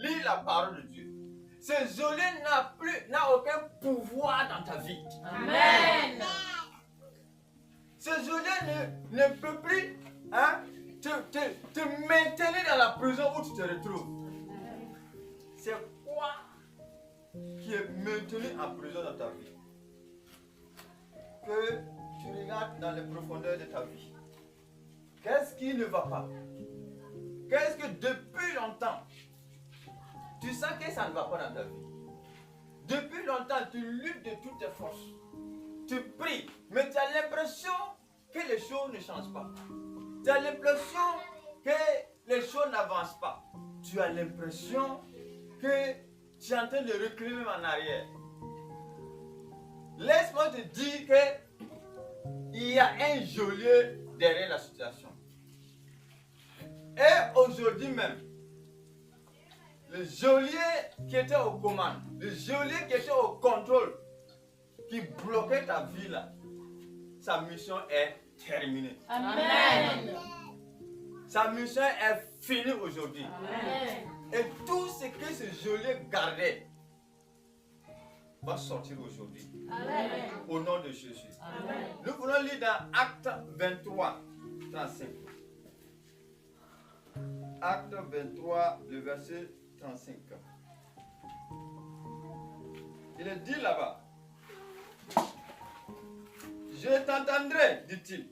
lis la parole de Dieu, ce geôlier n'a aucun pouvoir dans ta vie. Amen. Ce geôlier ne peut plus te maintenir dans la prison où tu te retrouves. C'est quoi qui est maintenu en prison dans ta vie? Que tu regardes dans les profondeurs de ta vie. Qu'est-ce qui ne va pas? Qu'est-ce que depuis longtemps, tu sens que ça ne va pas dans ta vie? Depuis longtemps, tu luttes de toutes tes forces. Tu pries, mais tu as l'impression que les choses ne changent pas. Tu as l'impression que les choses n'avancent pas. Tu as l'impression que tu es en train de reculer même en arrière. Laisse-moi te dire qu'il y a un geôlier derrière la situation. Et aujourd'hui même, le geôlier qui était aux commandes, le geôlier qui était au contrôle, qui bloquait ta vie là, sa mission est terminée. Amen. Sa mission est finie aujourd'hui. Et tout ce que ce geôlier gardait va sortir aujourd'hui. Au nom de Jésus. Amen. Nous voulons lire dans Acte 23, 35. Acte 23, le verset 35. Il est dit là-bas. Je t'entendrai, dit-il,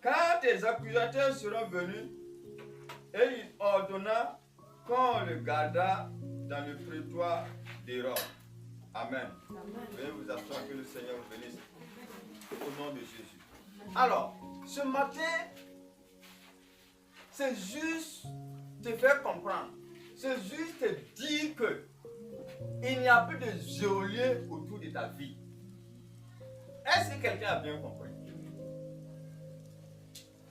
quand tes accusateurs seront venus, et il ordonna qu'on le gardât dans le prétoire des Roms. Amen. Veuillez vous asseoir, que le Seigneur vous bénisse. Au nom de Jésus. Alors, ce matin, c'est juste te faire comprendre. C'est juste te dire que il n'y a plus de geôlier autour de ta vie. Est-ce que quelqu'un a bien compris?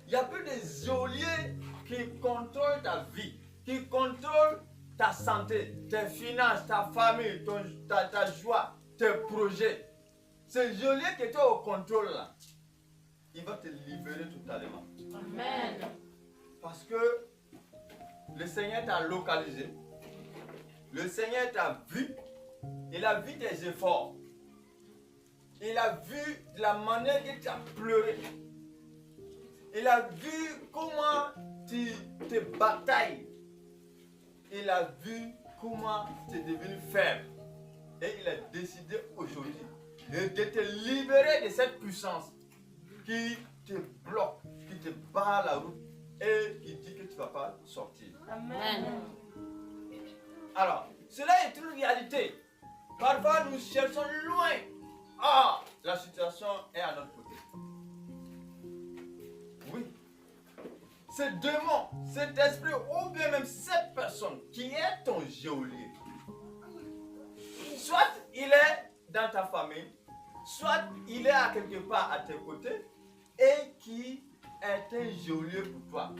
Il n'y a plus de geôlier qui contrôle ta vie, qui contrôle ta santé, tes finances, ta famille, ta joie, tes projets. Ce geôlier qui était au contrôle là, il va te libérer totalement. Amen. Parce que le Seigneur t'a localisé. Le Seigneur t'a vu. Il a vu tes efforts. Il a vu de la manière que tu as pleuré. Il a vu comment tu te batailles. Il a vu comment tu es devenu faible. Et il a décidé aujourd'hui de te libérer de cette puissance qui te bloque, qui te barre la route et qui dit que tu ne vas pas sortir. Amen. Alors, cela est une réalité. Parfois, nous cherchons loin. Ah, la situation est à notre côté. Oui. Ce démon, cet esprit, ou bien même cette personne qui est ton geôlier, soit il est dans ta famille, soit il est à quelque part à tes côtés et qui est un geôlier pour toi.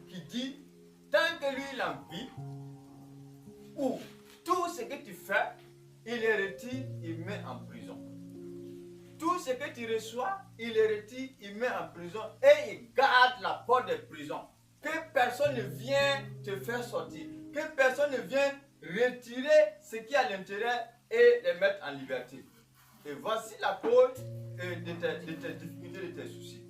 Qui dit, tant que lui il a envie, ou tout ce que tu fais, il le retire, il met en prison. Tout ce que tu reçois, il le retire, il met en prison et il garde la porte de prison. Que personne ne vienne te faire sortir. Que personne ne vienne retirer ce qui est à l'intérieur et les mettre en liberté. Et voici la cause de tes difficultés, de tes soucis.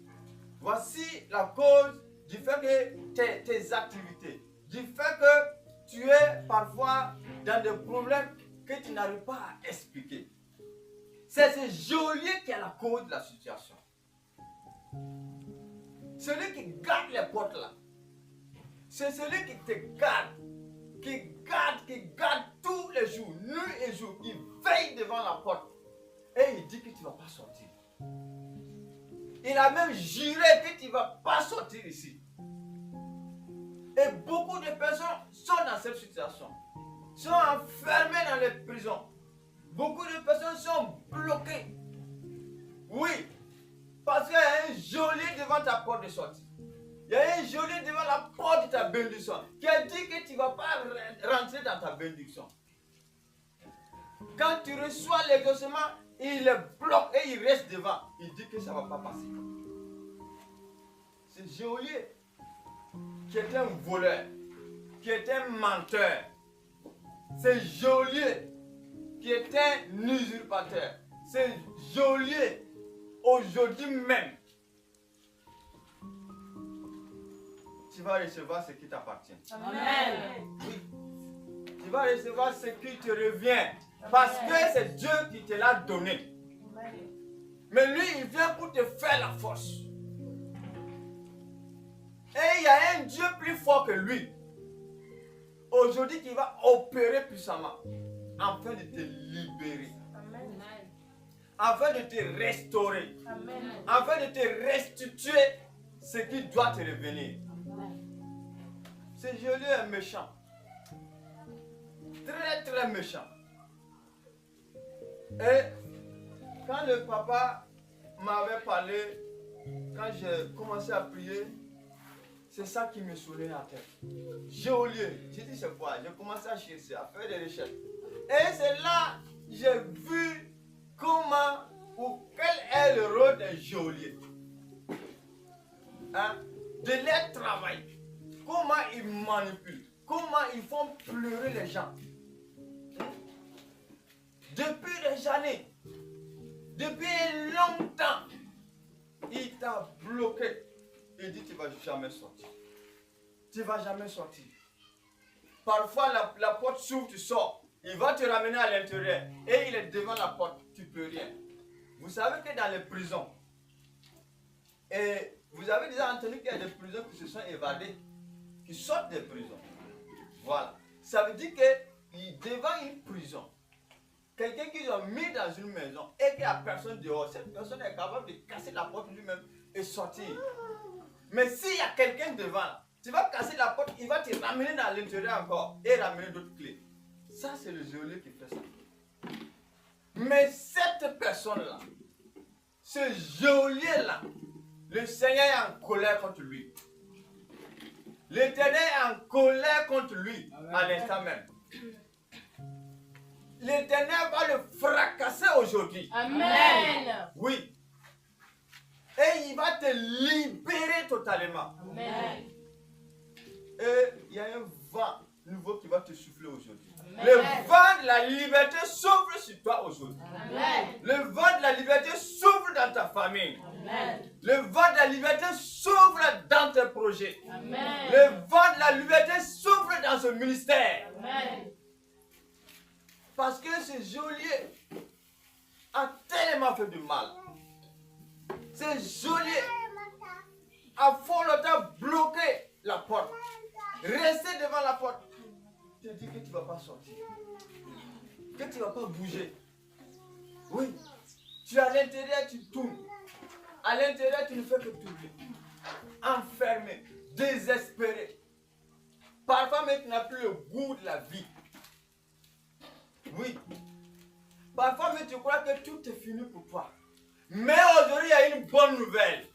Voici la cause du fait que tes activités, du fait que tu es parfois dans des problèmes que tu n'arrives pas à expliquer. C'est ce geôlier qui est la cause de la situation. Celui qui garde les portes là. C'est celui qui te garde. Qui garde tous les jours, nuit et jour. Il veille devant la porte. Et il dit que tu ne vas pas sortir. Il a même juré que tu ne vas pas sortir ici. Et beaucoup de personnes sont dans cette situation. Sont enfermées dans les prisons. Beaucoup de personnes sont bloquées. Oui, parce qu'il y a un geôlier devant ta porte de sortie. Il y a un geôlier devant la porte de ta bénédiction qui a dit que tu ne vas pas rentrer dans ta bénédiction. Quand tu reçois l'exaucement, il le bloque et il reste devant. Il dit que ça ne va pas passer. Ce geôlier qui est un voleur, qui est un menteur. C'est geôlier qui est un usurpateur. C'est geôlier aujourd'hui même. Tu vas recevoir ce qui t'appartient. Amen. Oui. Tu vas recevoir ce qui te revient. Parce que c'est Dieu qui te l'a donné. Mais lui, il vient pour te faire la force. Et il y a un Dieu plus fort que lui. Aujourd'hui, qui va opérer puissamment. Afin de te libérer. Afin de te restaurer. Afin de te restituer ce qui doit te revenir. Ce geôlier est méchant. Très très méchant. Et quand le papa m'avait parlé, quand j'ai commencé à prier, c'est ça qui me sonnait à tête. Geôlier. J'ai dit c'est quoi? J'ai commencé à chercher, à faire des recherches. Et c'est là que j'ai vu comment ou quel est le rôle d'un geôlier. Hein? De leur travail. Comment ils manipulent. Comment ils font pleurer les gens. Depuis des années. Depuis longtemps. Il t'a bloqué. Il dit tu ne vas jamais sortir. Tu ne vas jamais sortir. Parfois la porte s'ouvre, tu sors. Il va te ramener à l'intérieur. Et il est devant la porte. Tu ne peux rien. Vous savez que dans les prisons, et vous avez déjà entendu qu'il y a des prisons qui se sont évadées, qui sortent des prisons. Voilà. Ça veut dire que devant une prison, quelqu'un qu'ils ont mis dans une maison et qu'il n'y a personne dehors, cette personne est capable de casser la porte lui-même et sortir. Mais s'il y a quelqu'un devant, tu vas casser la porte, il va te ramener dans l'intérieur encore et ramener d'autres clés. Ça, c'est le geôlier qui fait ça. Mais cette personne-là, ce geôlier-là, le Seigneur est en colère contre lui. L'Éternel est en colère contre lui. Amen. À l'instant même. L'Éternel va le fracasser aujourd'hui. Amen. Oui. Et il va te libérer totalement. Amen. Et il y a un vent nouveau qui va te souffler aujourd'hui. Le vent de la liberté souffle sur toi aujourd'hui. Le vent de la liberté souffle dans ta famille. Amen. Le vent de la liberté souffle dans tes projets. Amen. Le vent de la liberté souffle dans ce ministère. Amen. Parce que ce geôlier a tellement fait du mal. Ce geôlier a fort longtemps bloqué la porte. Resté devant la porte. Tu te dis que tu ne vas pas sortir. Que tu ne vas pas bouger. Oui. Tu es à l'intérieur, tu tournes. À l'intérieur, tu ne fais que tourner. Enfermé, désespéré. Parfois, même, tu n'as plus le goût de la vie. Oui. Parfois, même, tu crois que tout est fini pour toi. Mais aujourd'hui, il y a une bonne nouvelle.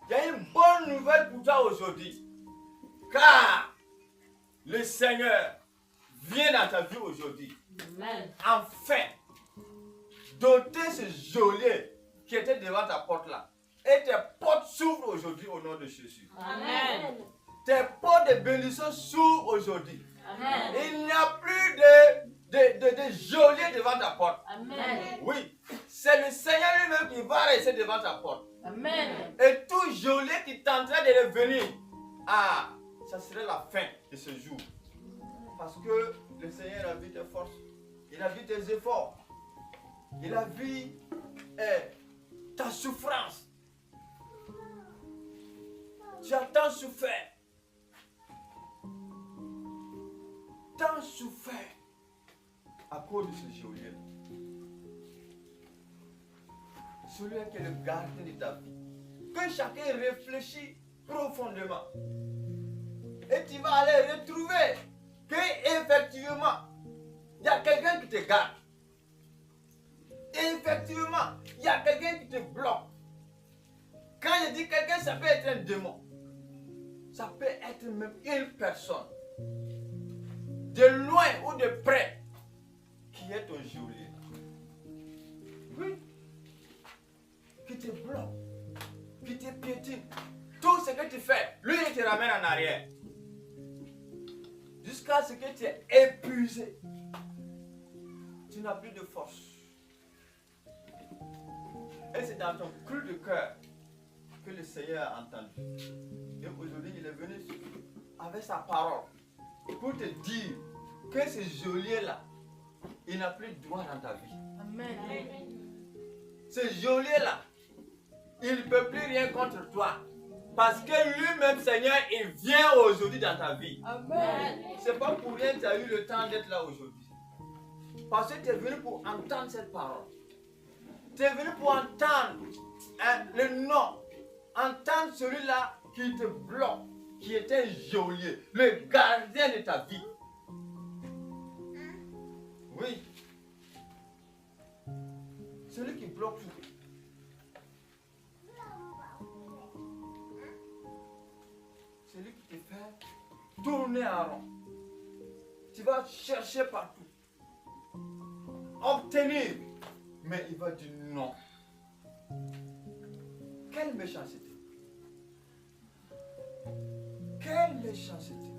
Il y a une bonne nouvelle pour toi aujourd'hui. Car le Seigneur vient dans ta vie aujourd'hui. Enfin, doter ce geôlier qui était devant ta porte là. Et tes portes s'ouvrent aujourd'hui au nom de Jésus. Amen. Tes portes de bénédiction s'ouvrent aujourd'hui. Amen. Il n'y a plus de geôlier devant ta porte. Amen. Oui, c'est le Seigneur lui-même qui va rester devant ta porte. Amen. Et tout geôlier qui tenterait de revenir, ça serait la fin de ce jour. Parce que le Seigneur a vu tes forces, il a vu tes efforts, il a vu ta souffrance. Tu as tant souffert. Tant souffert à cause de ce geôlier. Celui qui est le gardien de ta vie. Que chacun réfléchisse profondément. Et tu vas aller retrouver qu'effectivement, il y a quelqu'un qui te garde. Effectivement, il y a quelqu'un qui te bloque. Quand je dis quelqu'un, ça peut être un démon. Ça peut être même une personne. De loin ou de près, qui est ton geôlier. Oui. Qui te bloque, qui te piétine. Tout ce que tu fais, lui, il te ramène en arrière. jusqu'à ce que tu es épuisé. Tu n'as plus de force. Et c'est dans ton cru de cœur que le Seigneur a entendu. Et aujourd'hui, il est venu avec sa parole pour te dire que ce geôlier-là, il n'a plus de droit dans ta vie. Amen. Ce geôlier-là, il ne peut plus rien contre toi. Parce que lui-même, Seigneur, il vient aujourd'hui dans ta vie. Amen. C'est pas pour rien que tu as eu le temps d'être là aujourd'hui. Parce que tu es venu pour entendre cette parole. Tu es venu pour entendre le nom. Entendre celui-là qui te bloque, qui est un geôlier, le gardien de ta vie. Oui. Celui qui bloque tout. Celui qui te fait tourner en rond. Tu vas chercher partout. Obtenir. Mais il va dire non. Quelle méchanceté. Quelle méchanceté.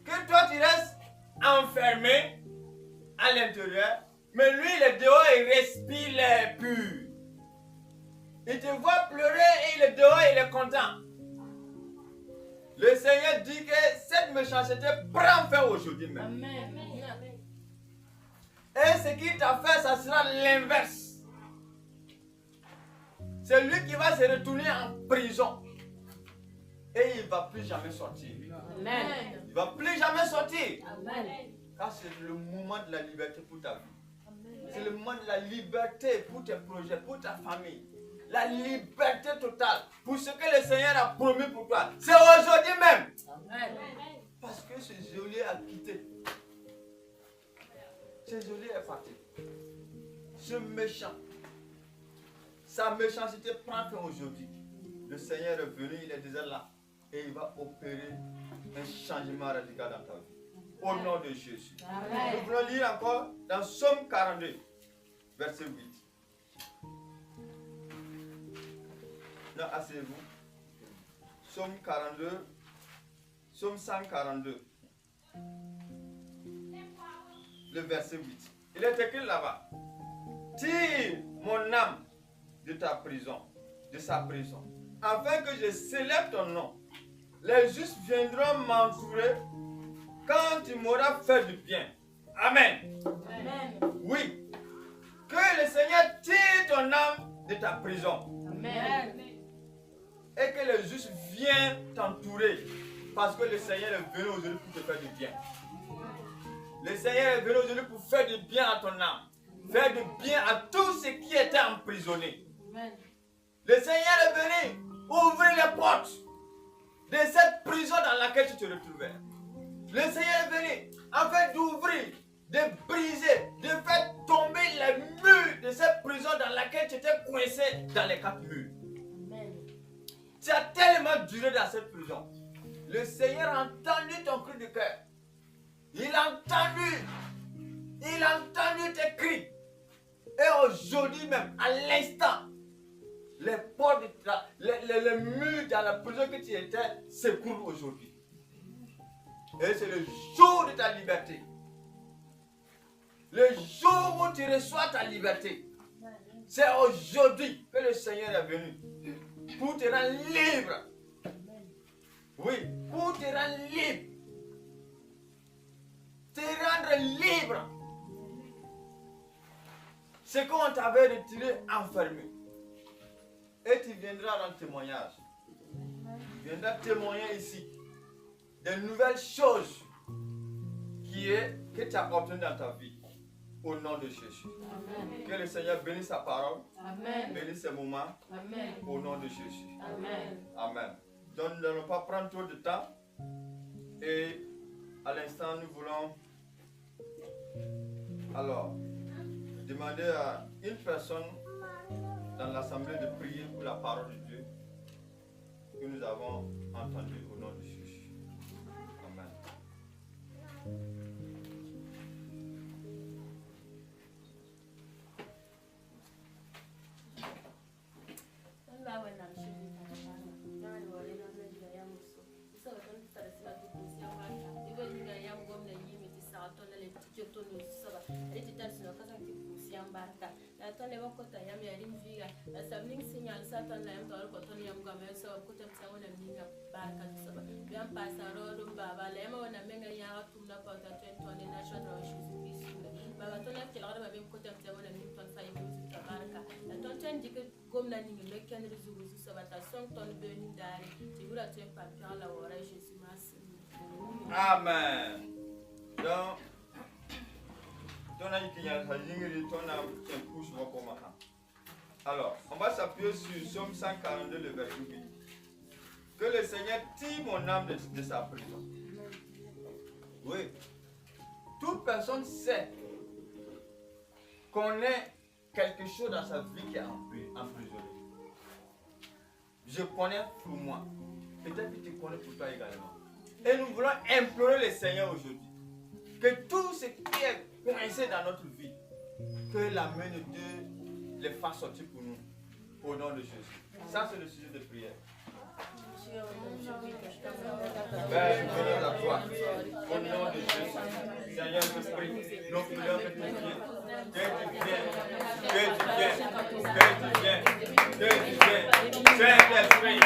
Que toi tu restes enfermé à l'intérieur, mais lui il est dehors et il respire l'air pur. Il te voit pleurer et il est dehors et il est content. Le Seigneur dit que cette méchanceté prend fin aujourd'hui même. Amen. Et ce qu'il t'a fait, ça sera l'inverse. C'est lui qui va se retourner en prison. Et il ne va plus jamais sortir. Amen. Il ne va plus jamais sortir. Amen. Car c'est le moment de la liberté pour ta vie. C'est le moment de la liberté pour tes projets, pour ta famille. La liberté totale pour ce que le Seigneur a promis pour toi. C'est aujourd'hui même. Amen. Parce que ce geôlier a quitté. Ce geôlier est parti. Ce méchant. Sa méchanceté prend fin aujourd'hui. Le Seigneur est venu, il est déjà là. Et il va opérer un changement radical dans ta vie. Au nom de Jésus. Amen. Nous voulons lire encore dans Psaume 42, verset 8. Non, asseyez-vous. Psaume 42, Psaume 142, le verset 8. Il est écrit là-bas. Tire mon âme de ta prison, de sa prison, afin que je célèbre ton nom. Les justes viendront m'entourer quand tu m'auras fait du bien. Amen. Amen. Oui. Que le Seigneur tire ton âme de ta prison. Amen. Et que les justes viennent t'entourer. Parce que le Seigneur est venu aujourd'hui pour te faire du bien. Le Seigneur est venu aujourd'hui pour faire du bien à ton âme. Faire du bien à tous ceux qui étaient emprisonnés. Amen. Le Seigneur est venu ouvrir les portes de cette prison dans laquelle tu te retrouvais. Le Seigneur est venu afin d'ouvrir, de briser, de faire tomber les murs de cette prison dans laquelle tu étais coincé dans les 4 murs. Amen. Tu as tellement duré dans cette prison. Le Seigneur a entendu ton cri de cœur. Il a entendu tes cris. Et aujourd'hui même, à l'instant, les portes, les murs dans la prison que tu étais s'écroulent aujourd'hui. Et c'est le jour de ta liberté. Le jour où tu reçois ta liberté. C'est aujourd'hui que le Seigneur est venu pour te rendre libre. Oui, pour te rendre libre. Te rendre libre. C'est qu'on t'avait retiré enfermé. Et tu viendras rendre témoignage. Tu viendras témoigner ici des nouvelles choses que tu as obtenues dans ta vie. Au nom de Jésus. Amen. Que le Seigneur bénisse sa parole. Amen. Bénisse ces moments. Amen. Au nom de Jésus. Amen. Amen. Donc nous n'allons pas prendre trop de temps. Et à l'instant, nous voulons alors demander à une personne dans l'assemblée de prier pour la parole de Dieu que nous avons entendue au nom de Jésus. Amen. tono saba eti tarsino kasa ki pusiam barka la ton le kota yam ya rimviga la sabling signal satan la yam tawal ko ton yam game so ko tam sawo na minga barka saba yam pasa rodo baba le ma wana menga ya tumna pa ta ton national issues baba ton yam tela ba bim ko tam sawo na min ton fay music barka la ton tan dik gomna ni ngi ken rezugu saba ta son ton be ni dare ti gura tem pa la wora Jésus merci. Amen. Donc, alors, on va s'appuyer sur Somme 142, le verset 8. Que le Seigneur tire mon âme de sa prison. Oui. Toute personne sait qu'on est quelque chose dans sa vie qui est emprisonné. Je connais pour moi. Peut-être que tu connais pour toi également. Et nous voulons implorer le Seigneur aujourd'hui que tout ce qui est coincé dans notre vie, que la main de Dieu les fasse sortir pour nous, au nom de Jésus. Ça, c'est le sujet de prière. Père, nous venons à toi, au nom de Jésus. Seigneur, je prie, nous prions que tu viennes, que tu viennes, que tu viennes, que tu viennes, que tu viennes. Saint-Esprit,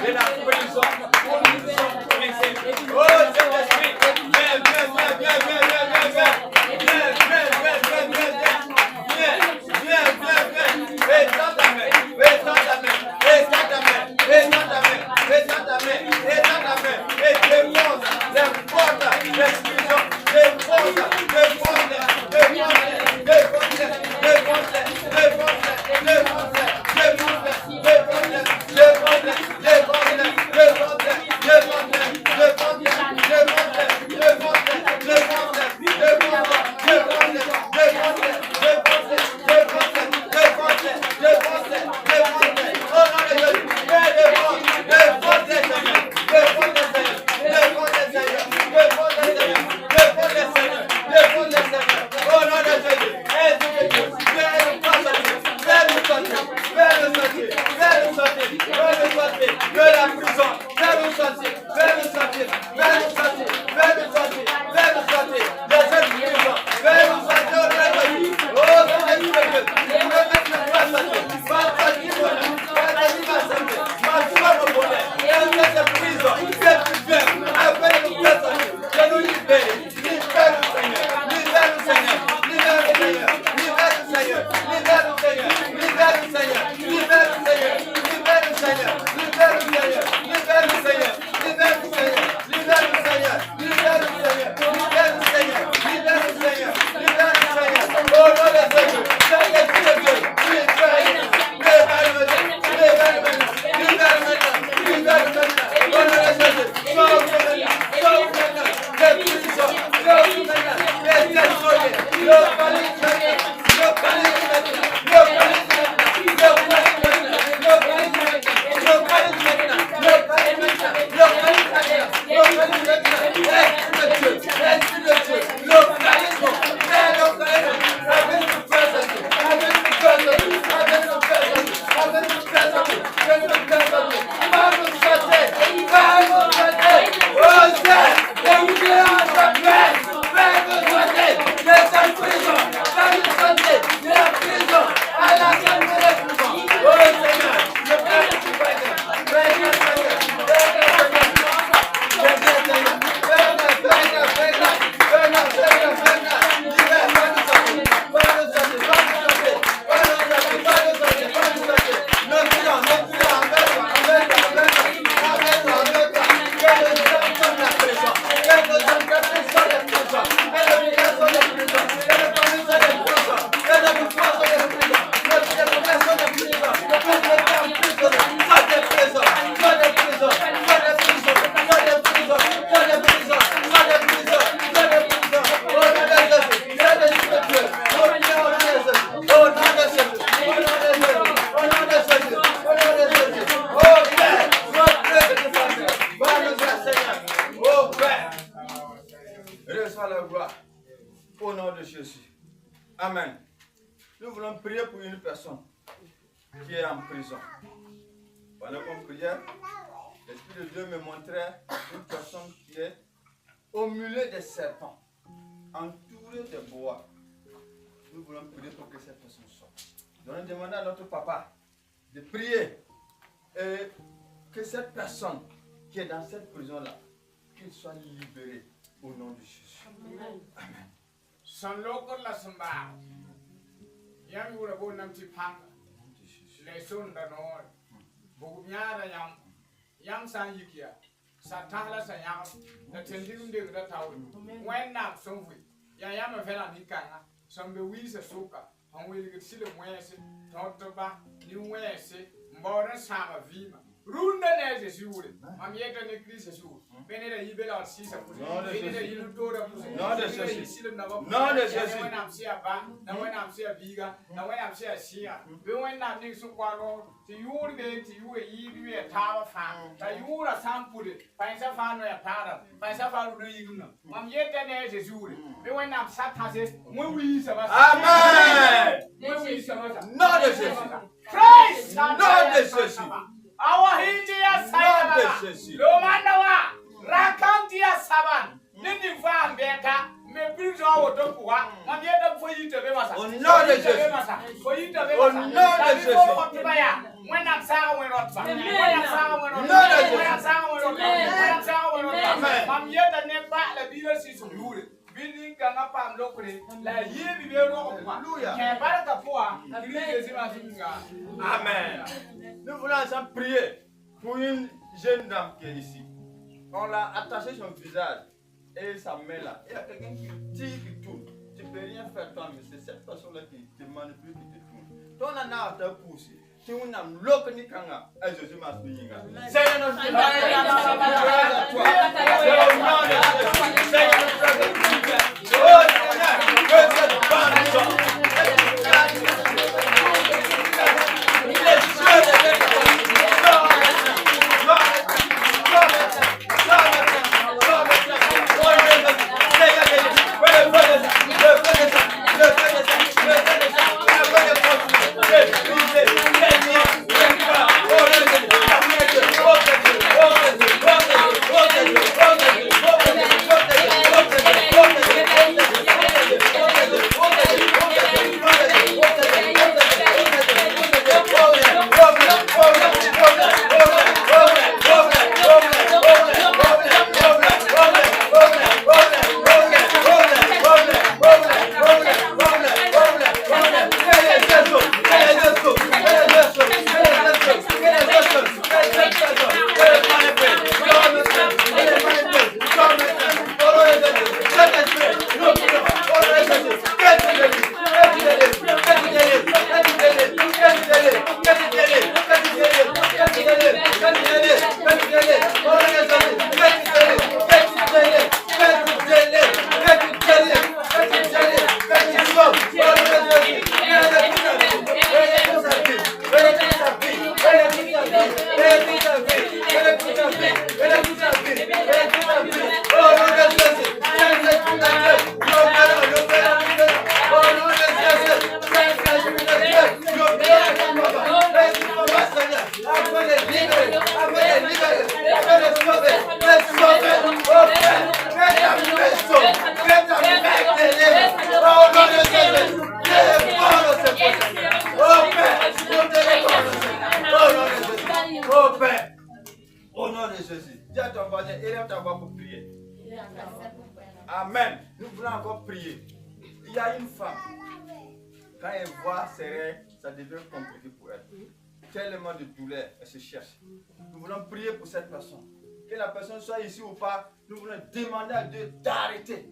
de la prison, pour nous sommes coincés. Oh Saint-Esprit, Nous voulons prier pour une personne qui est en prison. Pendant qu'on priait, l'Esprit de Dieu me montrait une personne qui est au milieu des serpents, entourée de bois. Nous voulons prier pour que cette personne sorte. Nous allons demander à notre papa de prier et que cette personne qui est dans cette prison-là, qu'il soit libéré au nom de Jésus. Amen. Son local la samba. Yam wura bo nam ti panga. Le son da no. Bo nyaara yam san yikia. Sa tahla sa yam. Na tendim de da tawo. Wen na sonfu. Ya yam vela ni kanga. Som be wi sa soka. On will get sile mwese. Totoba ni mwese. Mbora sama vima. Runda neze siure. Mamieta ne krisa siure. Benera yibela sisa kule. Benera yilutora kule. Non de ceci. Non de ceci. Na amsia ba, na wena amsia biga, na wena amsia sia. Be wena ni su kwano, ti yuri be ti yuri yibi e tawa fa. Ta yura sampule, paisa fa no ya para. Paisa fa no yiguna. Mamieta neze siure. Be wena amsa tase, mo wi sa ba. Amen. Mo wi sa ba. Non de ceci. Christ, Non de ceci. Our Hindia Sayana, Lomanawa, Rakantia Saban, Nini Van Beka, me bring our Dokua, and yet for you to be Massa. Oh, no, the Jesus. For you to be Oh, no, the Jesus. When I'm sour, when I'm sour, when I'm sour, when I'm sour, when I'm yet a neck back, the dealers is rule. Building Ganapam locally, la year be hallelujah. Amen. Nous voulons ensemble prier pour une jeune dame qui est ici. On l'a attaché son visage et sa main là. Il y a quelqu'un qui tire, qui tourne. Tu ne peux rien faire toi, mais c'est cette personne-là qui te manipule, qui te tourne. Toi, on a à te pousser. Si on a l'autre ni kanga, Jésus m'a dit. Seigneur, notre Dieu, oh Seigneur, que cette bande sorte. Amen. Nous voulons encore prier. Il y a une femme, quand elle voit ses règles, ça devient compliqué pour elle. Tellement de douleur, elle se cherche. Nous voulons prier pour cette personne. Que la personne soit ici ou pas, nous voulons demander à Dieu d'arrêter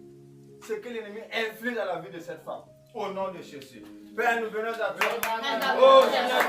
ce que l'ennemi inflige dans la vie de cette femme. Au nom de Jésus. Père, nous venons à toi. Oh Seigneur,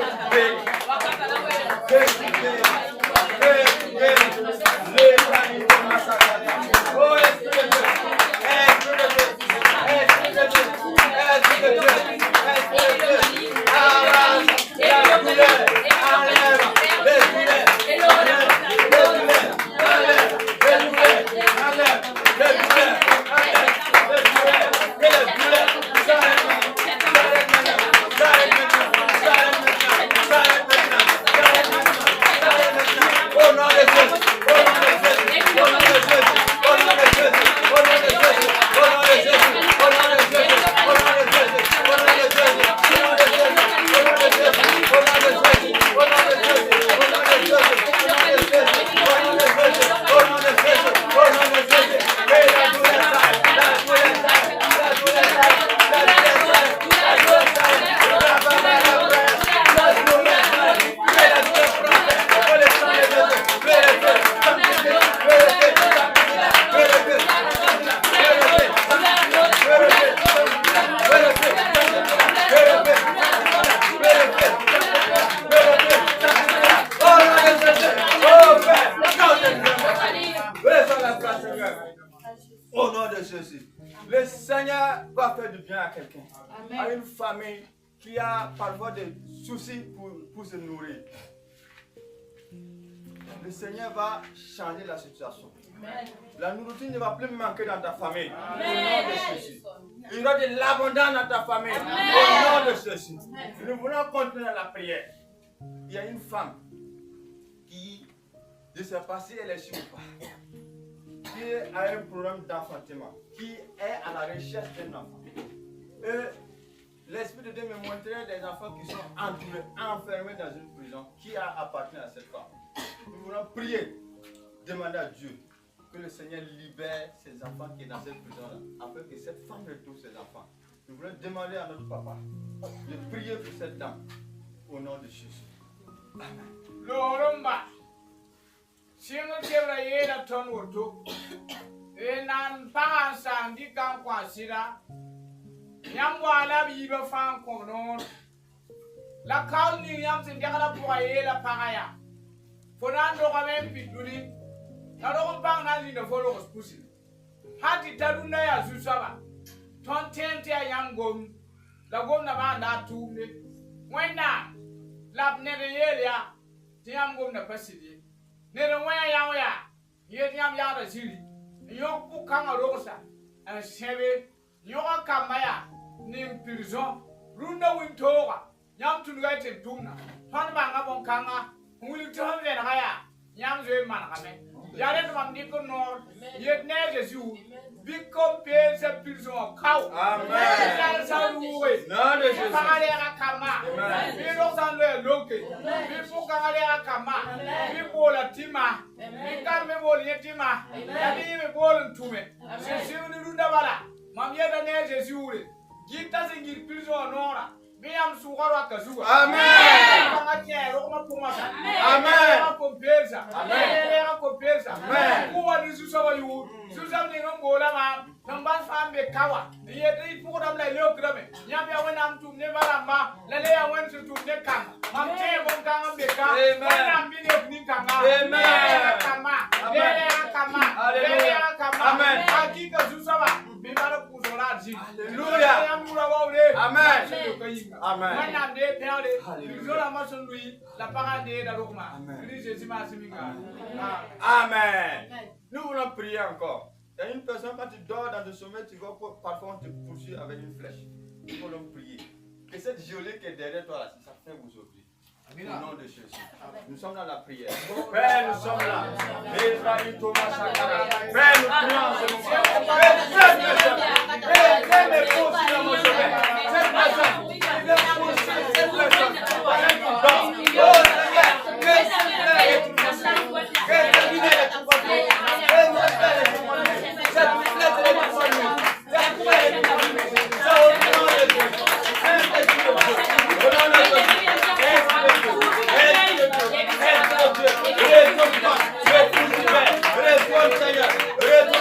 bien à quelqu'un. À une famille qui a parfois des soucis pour se nourrir. Le Seigneur va changer la situation. La nourriture ne va plus manquer dans ta famille. Au nom de Jésus. Il y aura de l'abondance dans ta famille. Au nom de Jésus. Nous voulons continuer la prière. Il y a une femme qui, je ne sais pas si elle est sûre ou pas, qui a un problème d'enfantement, qui est à la recherche d'un enfant. Et l'Esprit de Dieu me montrait des enfants qui sont enfermés dans une prison qui appartient à cette femme. Nous voulons prier, demander à Dieu que le Seigneur libère ces enfants qui sont dans cette prison-là, afin que cette femme retrouve ses enfants. Nous voulons demander à notre papa de prier pour cette dame, au nom de Jésus. Amen. Lorumba. Singo kebra yeda ton woto. Nan pa sandi kan kwasira. Nyam wala biba fan konon. La kaul ni nyam sin jakala poye la paraya. Fonando kamen pituli. Na do bang na ni no folo ko spusi. Hati tadunda ya susaba. Ton tente ya nyam gom. La gom na ba na tumne. Wena lab ne de ya. Tiam gom na pasidi. Ne de waya ya. Ye tiam ya da siri. Yo ku kanga rosa. En sebe yo kamaya ni prison. Runda wintoga. Nyam tunuga tentumna. Pan ba ngabon kanga. Nguli to ve na ya. Nyam zo man kame. Yare to mam diko nor. Ye ne Jesu. Biko pe se prison kau. Amen. Sa ruwe. Non de Jésus. Kangale akama. Bi do san le loke. Bi fu kangale akama. Bi bola tima. Bi karme bol yetima. Ya bi me bol tume. Se se ni runda bala. Mam ye da ne Jesu re. Gita singir prison nora. Bi am sugaro akazuga. Amen. Kanganye ro ma puma sa. Amen. Kompeza. Amen. Kompeza. Amen. Kuwa ni susaba yu. Susaba ni ngola ma. Namba fambe kawa. Ye dei fu dam la lo krame. Nyam ya wena am tum ne baramba. La le ya wen su tum ne kanga. Mam te bon kanga be ka. Wena bi ne ni kanga. Amen. Kama. Amen. Kama. Hallelujah. Kama. Amen. Hakika susaba. Bi bara kuzola ji. Hallelujah. Ya mura wawle. Amen. Amen. Maintenant, des pères, Hallelujah. ils ont la maçon lui, la parade de la Roma. Amen. Jésus m'a assimilé. Amen. Nous voulons prier encore. Il y a une personne, quand tu dors dans le sommeil, tu vois parfois on te poursuit avec une flèche. Nous voulons prier. Que cette gelée qui est derrière toi, là, ça fait aujourd'hui. Au nom de Jésus. Nous sommes dans la prière. Père, nous sommes là. Père, nous prions en ce moment. Père, me poursuit dans mon sommeil. Cette personne, il me poursuit, cette personne, pendant qu'il dort. Oh Seigneur, que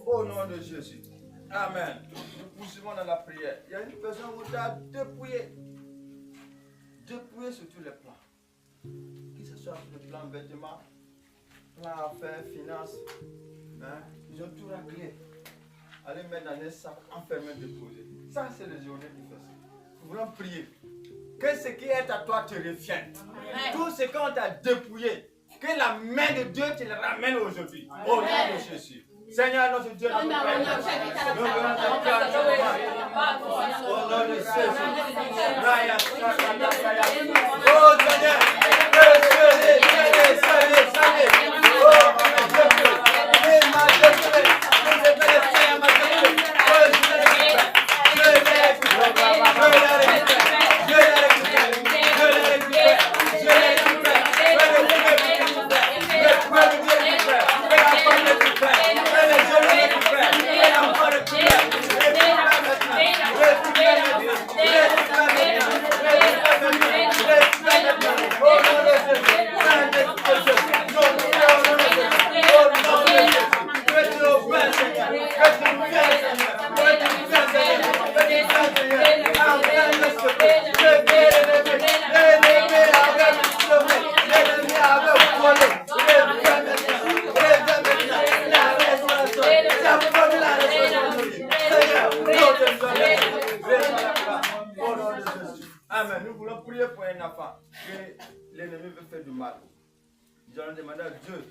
Au nom de Jésus. Amen. Nous poursuivons dans la prière. Il y a une personne qui t'a dépouillé sur tous les plans. Que ce soit le plan vêtements, plan affaires, finances. Hein? Ils ont tout raclé. Allez mettre dans un sac, enfermé, déposé. Ça, c'est le journée qui fait ça. Nous voulons prier. Que ce qui est à toi te revienne. Tout ce qu'on t'a dépouillé, que la main de Dieu te le ramène aujourd'hui. Au nom de Jésus. Seigneur, notre Dieu, notre Père. Nous voulons t'acclamer. Au nom de Jésus. Oh Seigneur. Amen. Nous voulons prier pour un enfant que l'ennemi veut faire du mal. Nous allons demander à Dieu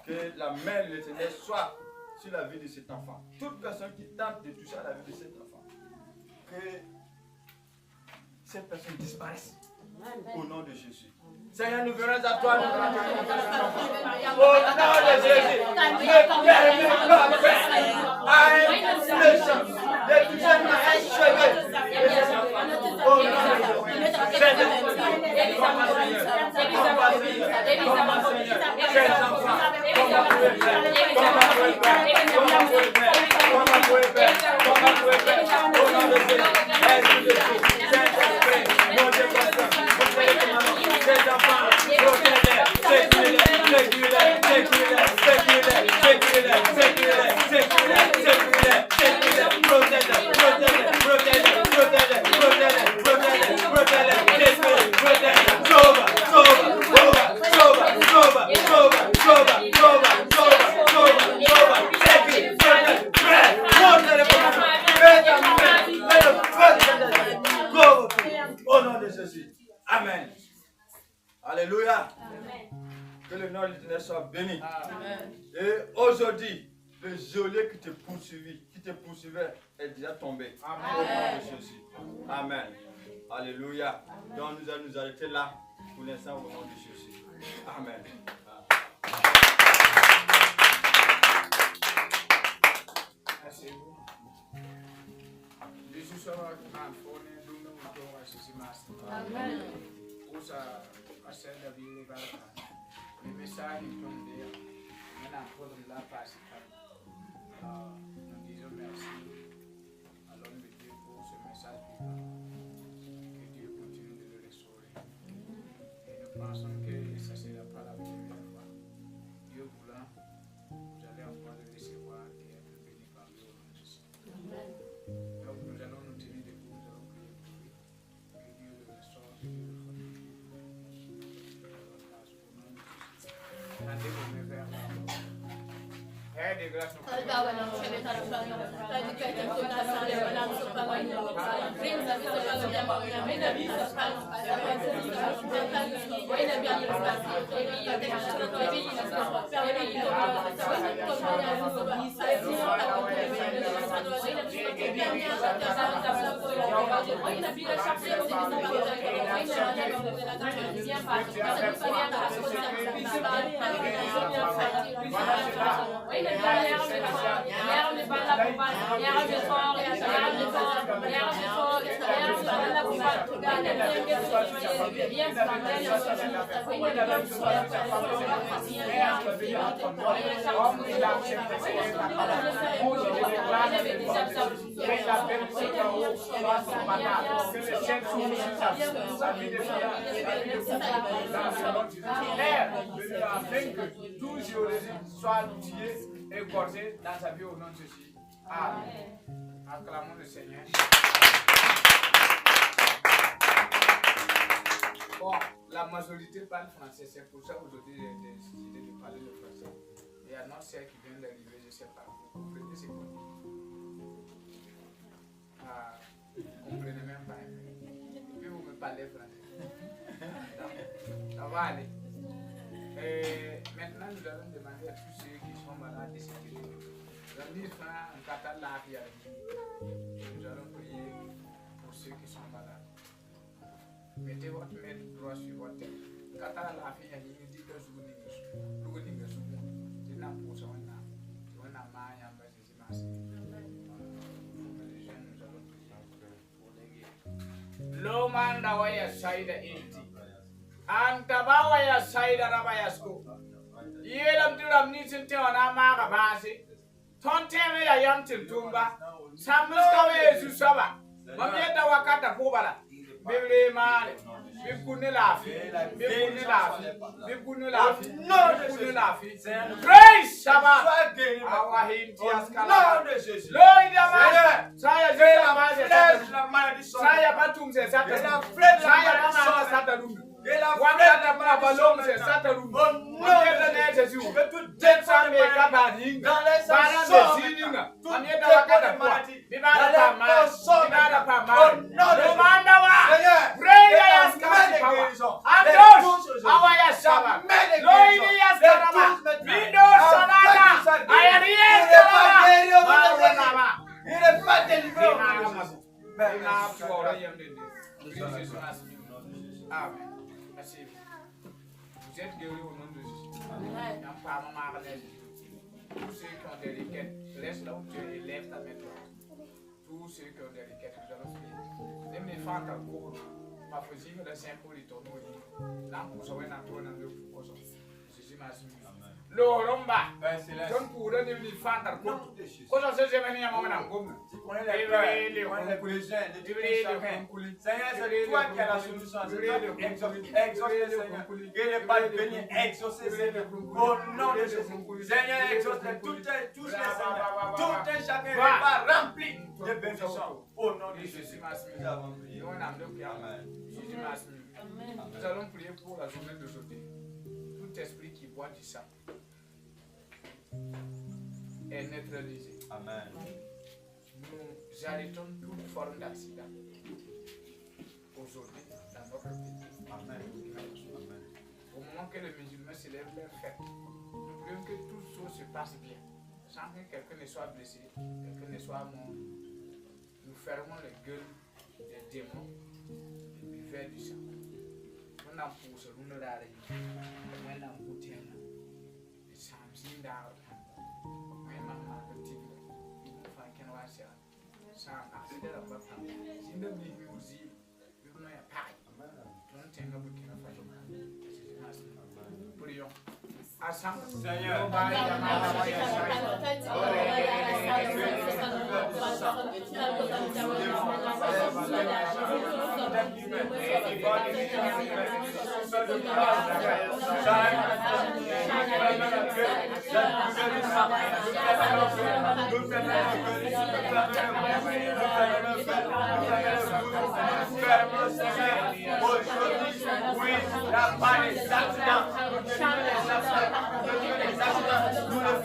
que la main de l'Éternel soit sur la vie de cet enfant. Toute personne qui tente de toucher à la vie de cet enfant, que cette personne disparaisse. Au nom de Jésus. Seigneur, nous venons à toi. Au nom de Jésus. Ne permets pas à une inflation de toucher ma cheveux. Au nom de Au nom de Jésus. Amen. Alléluia. Que le nom de l'Éternel soit béni. Amen. Et aujourd'hui, le geôlier qui te poursuivait est déjà tombé. Amen. Au nom de Jésus. Amen. Alléluia. Donc nous allons nous arrêter là pour l'instant au nom de Jésus. Amen. Merci. Jésus sera en forme de nous à Jésus Master. Amen. Usa ascenda vile baraka. Nimesali tonde. Mena pour la passe. Nous disons merci à l'homme de Dieu pour ce message vivant. Que Dieu continue de le restaurer. Et nous pensons que ça sera pas la première fois. Dieu voulant, vous allez encore le recevoir et être béni par lui au nom de Jésus. Donc nous allons nous tenir debout, nous allons prier pour lui. Que Dieu le restaure, que Dieu le fortifie. Rendez vos mains vers la mort. Père de grâce, nous prions. Afin que tout géologie soit tué et égorgé dans sa vie au nom de Jésus. Amen. Acclamons le Seigneur. Bon, la majorité parle français, c'est pour ça aujourd'hui j'ai décidé de parler le français. Il y a notre sœur qui vient d'arriver, je ne sais pas. Vous comprenez ce qu'on dit? Vous ne comprenez même pas. Et puis vous me parlez français. Ça va aller. Et maintenant, nous allons demander à tous ceux qui sont malades de se guérir. Nous allons dire un kata lafiya. Nous allons prier pour ceux qui sont malades. Mettez votre main droite sur votre tête. Kata lafiya, il dit que vous n'êtes Lomanda waya saida inti. Antaba waya saida rabayasko. Yelam turam nisinti wana maga basi. Tonteme ya yamtil tumba. Samluska we susaba. Mamieta wakata kubala. Bibli male. Bibkuni lafi. Bibkuni lafi. Bibkuni lafi. Bibkuni lafi. Praise Shabbat. Awahinti askala. Lord Yamada. Saya zela maze. Saya batum se sata. Saya mama sata lungu. Wakata mabalom se sata lungu. Mamieta nete ziu. Jetsa me kabadi. Bara me zininga. Mamieta wakata kwa. Bibara pa mali. Bibara pa mali. Lomanda wa. Pray ya Andos, awaya shaba. Loini yaskarama. Vindo sanada. Ayariye shaba. Il n'est pas délivré. Amen. Merci. Vous êtes guéris au nom de Jésus. Tous ceux qui ont des requêtes, laisse là où tu es et lève ta main droite. Tous ceux qui ont des requêtes, nous allons prier. Les mes fans en cours. Ma fusille de Saint-Paul est tournée. L'ampoule est en tournée dans le poisson. Jésus m'a suivi. L'oromba. John Poudre de l'Infantar. Cosa se j'ai venu à mon âme. Tu connais les collégiens, les chacun. Seigneur, c'est toi qui as la solution. C'est toi qui exaucer, Seigneur. Il n'est pas venu exaucer, Seigneur. Au nom de Jésus. Seigneur, exauce tous les Seigneur. Tout un chacun n'est pas rempli de bénédictions. Au nom de Jésus. Nous avons prié. Jésus m'a suivi. Nous allons prier pour la journée d'aujourd'hui. Tout esprit qui boit du sang est neutralisé. Amen. Nous arrêtons toute forme d'accident aujourd'hui dans notre pays. Amen. Au moment que les musulmans célèbrent leur fête, nous prions que toute chose se passe bien, sans que quelqu'un ne soit blessé, quelqu'un ne soit mort. Nous fermons les gueules des démons et buveurs du sang. Nous n'avons pas ce nous nous l'arrêtons. Nous n'avons pas de temps. Nous sommes dans Seigneur,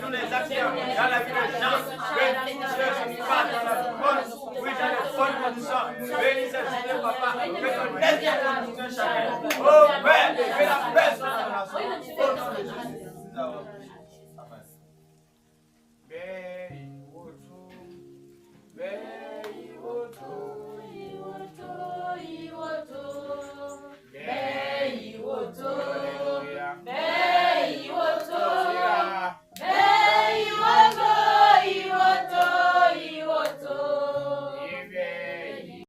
nous les accidents dans la vie des gens. Bénis Jésus, Papa, dans la bonne, oui, dans les bonnes conditions. Bénis Jésus, Papa, que ton esprit nous chacun. Oh Père, que la paix soit dans la nation. Au nom de Jésus, nous avons prié.